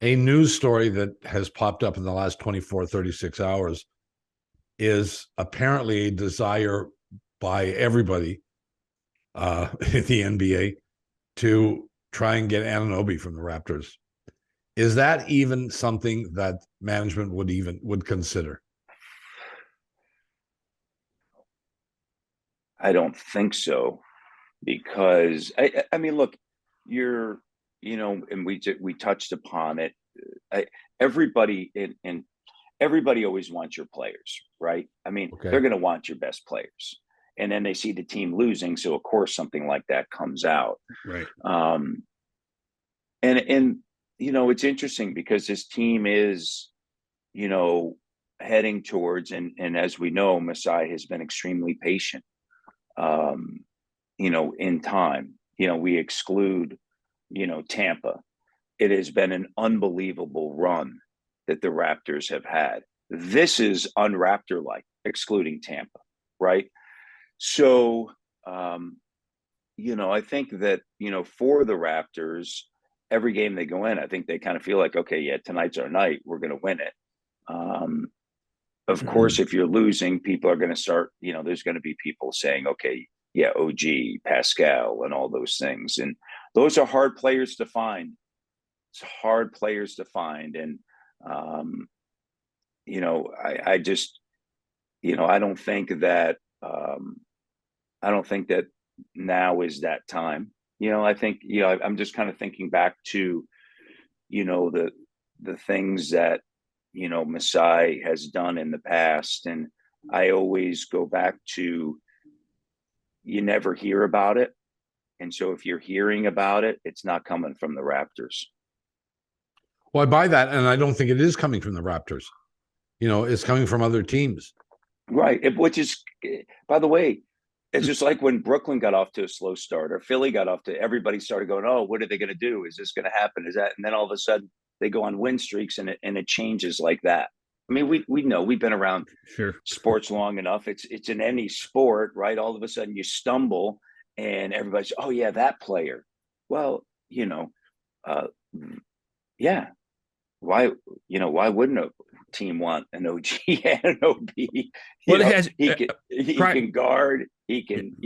A news story that has popped up in the last 24, 36 hours is apparently a desire by everybody in the NBA to try and get Anunoby from the Raptors. Is that even something that management would consider? I don't think so because I mean, look, you're, and we touched upon it. I, everybody in everybody always wants your players, right? I mean, Okay. they're going to want your best players, and then they see the team losing, so of course something like that comes out. Right. Um, and it's interesting because this team is, you know, heading towards, and as we know, Masai has been extremely patient. Um, in time. We exclude, Tampa. It has been an unbelievable run that the Raptors have had. This is unraptor like, excluding Tampa, right? So, I think that, for the Raptors, every game they go in, I think they kind of feel like, okay, yeah, tonight's our night. We're going to win it. Um, of course, if you're losing, people are going to start, there's going to be people saying, okay, yeah, OG, Pascal, and all those things. And those are hard players to find. It's hard players to find. And, um, I just, I don't think that, I don't think that now is that time. I think, I'm just kind of thinking back to, the things that, Masai has done in the past. And I always go back to, you never hear about it. And so if you're hearing about it, it's not coming from the Raptors. Well, I buy that, and I don't think it is coming from the Raptors. It's coming from other teams. Right. Which is, by the way, it's just like when Brooklyn got off to a slow start or Philly got off to, everybody started going, oh, what are they going to do? Is this going to happen? Is that? And then all of a sudden they go on win streaks and it changes like that. I mean, we know we've been around Sure. sports long enough. It's in any sport, right? All of a sudden you stumble and everybody's, oh yeah, that player. Well, uh, yeah. Why wouldn't a team want an OG and an OB? Well, it has He can guard. He can,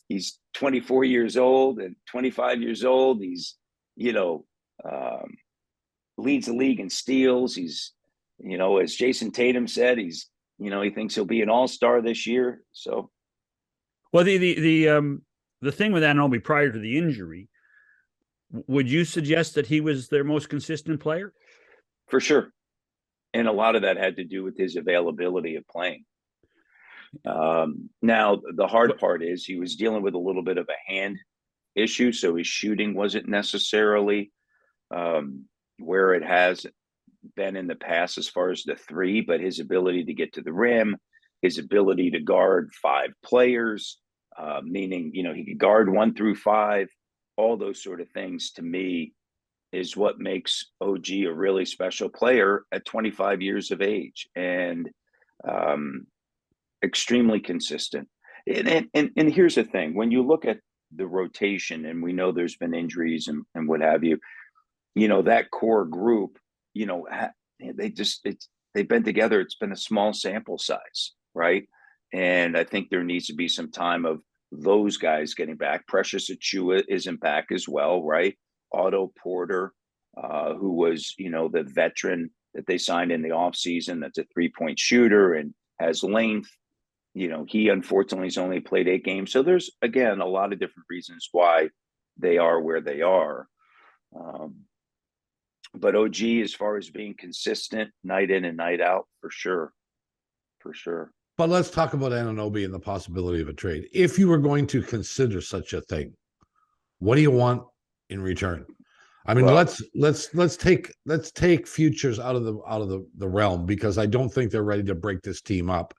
he's 24 years old and 25 years old. He's, you know, um, leads the league in steals. He's, as Jason Tatum said, he thinks he'll be an all-star this year. So, well, the thing with Anunoby prior to the injury, would you suggest that he was their most consistent player? for sure. And a lot of that had to do with his availability of playing. Now, the hard part is he was dealing with a little bit of a hand issue, so his shooting wasn't necessarily where it has been in the past as far as the three, but his ability to get to the rim, his ability to guard five players, meaning, he could guard 1 through 5, all those sort of things to me is what makes OG a really special player at 25 years of age and um, extremely consistent. And here's the thing: when you look at the rotation, and we know there's been injuries and what have you, that core group, they just they've been together. It's been a small sample size, right? And I think there needs to be some time of those guys getting back. Precious Achua isn't back as well, right? Otto Porter, who was, the veteran that they signed in the offseason, that's a 3-point shooter and has length. He unfortunately has only played 8 games. So there's, again, a lot of different reasons why they are where they are. But OG, as far as being consistent night in and night out, for sure. For sure. But let's talk about Anunoby and the possibility of a trade. If you were going to consider such a thing, what do you want in return? I mean, Well, let's take futures out of the realm, because I don't think they're ready to break this team up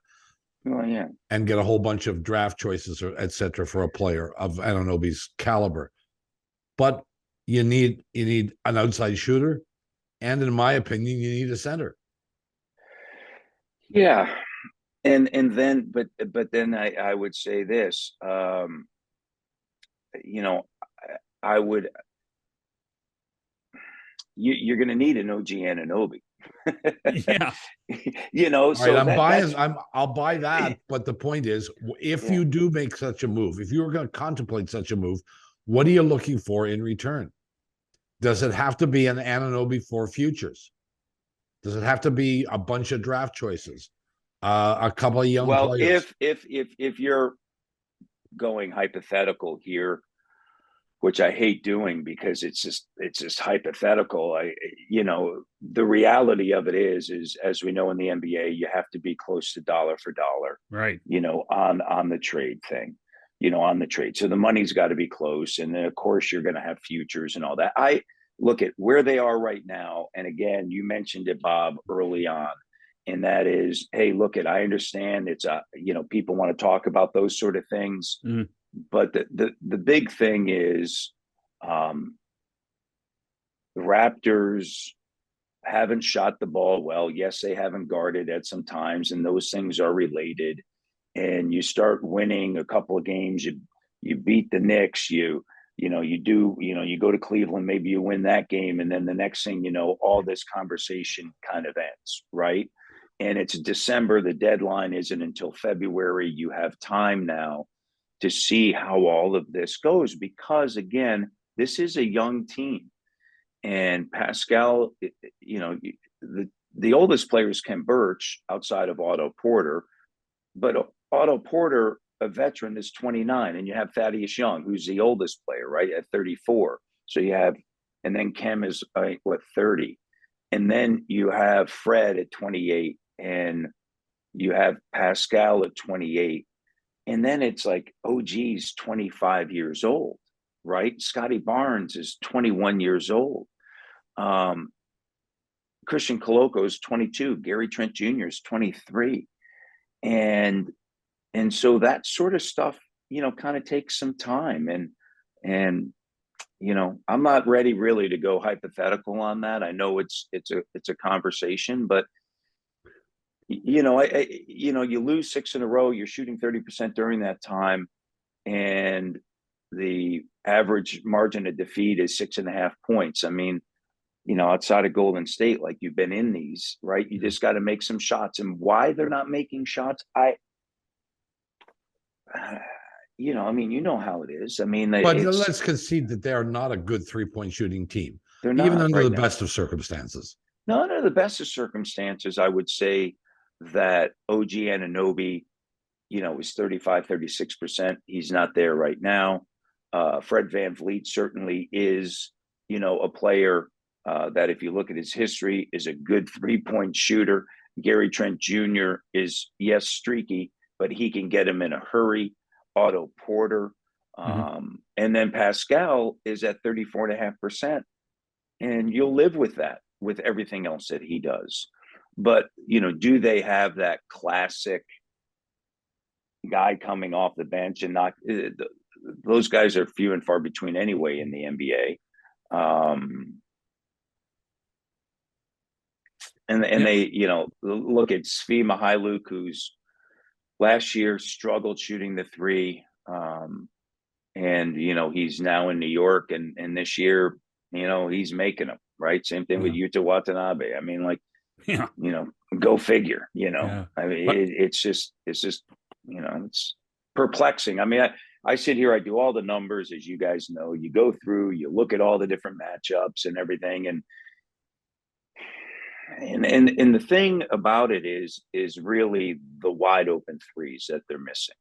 yeah. and get a whole bunch of draft choices or et cetera for a player of Anunoby's caliber. But you need an outside shooter, and in my opinion, you need a center. Yeah. And then but then I would say this, you know, I would you're going to need an OG Anunoby. Yeah. All right, So that's I'll buy that. But the point is, if yeah. you do make such a move, if you were going to contemplate such a move, what are you looking for in return? Does it have to be an Anunoby for futures? Does it have to be a bunch of draft choices? A couple of young Well, players? if you're going hypothetical here, which I hate doing because it's just hypothetical. The reality of it is as we know in the NBA, you have to be close to dollar for dollar, Right. on the trade thing, on the trade. So the money's got to be close. And then of course you're going to have futures and all that. I look at where they are right now. And again, you mentioned it, Bob, early on. And that is, hey, look at, I understand it's people want to talk about those sort of things. Mhm. But the big thing is, the Raptors haven't shot the ball well. Yes, they haven't guarded at some times, and those things are related. And you start winning a couple of games, you beat the Knicks, you go to Cleveland, maybe you win that game, and then the next thing you know, all this conversation kind of ends, right? And it's December, the deadline isn't until February. You have time now to see how all of this goes, because again, this is a young team. And Pascal, the oldest player is Ken Birch outside of Otto Porter, but Otto Porter, a veteran, is 29, and you have Thaddeus Young, who's the oldest player, right, at 34. So you have, and then Kem is 30, and then you have Fred at 28, and you have Pascal at 28, and then it's like OG's 25 years old, right? Scotty Barnes is 21 years old. Christian Coloco is 22. Gary Trent Jr. is 23. And so that sort of stuff, kind of takes some time. And I'm not ready really to go hypothetical on that. I know it's a conversation, but you lose 6 in a row, you're shooting 30% during that time, and the average margin of defeat is 6.5 points. I mean, outside of Golden State, like, you've been in these, right? You just got to make some shots. And why they're not making shots, I mean, how it is. I mean, But let's concede that they are not a good 3-point shooting team, they're even not under right the now. best of circumstances. No, under the best of circumstances, I would say that OG Anunoby, is 35, 36%. He's not there right now. Fred VanVleet certainly is, a player that, if you look at his history, is a good 3-point shooter. Gary Trent Jr. is, yes, streaky, but he can get him in a hurry. Otto Porter. And then Pascal is at 34.5%. And you'll live with that, with everything else that he does. But, do they have that classic guy coming off the bench and not? Those guys are few and far between anyway in the NBA. And they, look at Svi Mihailuk, who's last year struggled shooting the three. And, he's now in New York, and this year, he's making them, right? Same thing with Yuta Watanabe. I mean, like, Yeah. Go figure, Yeah. I mean, But- it's just, it's perplexing. I mean, I sit here, I do all the numbers, as you guys know. You go through, you look at all the different matchups and everything, and the thing about it is really the wide open threes that they're missing.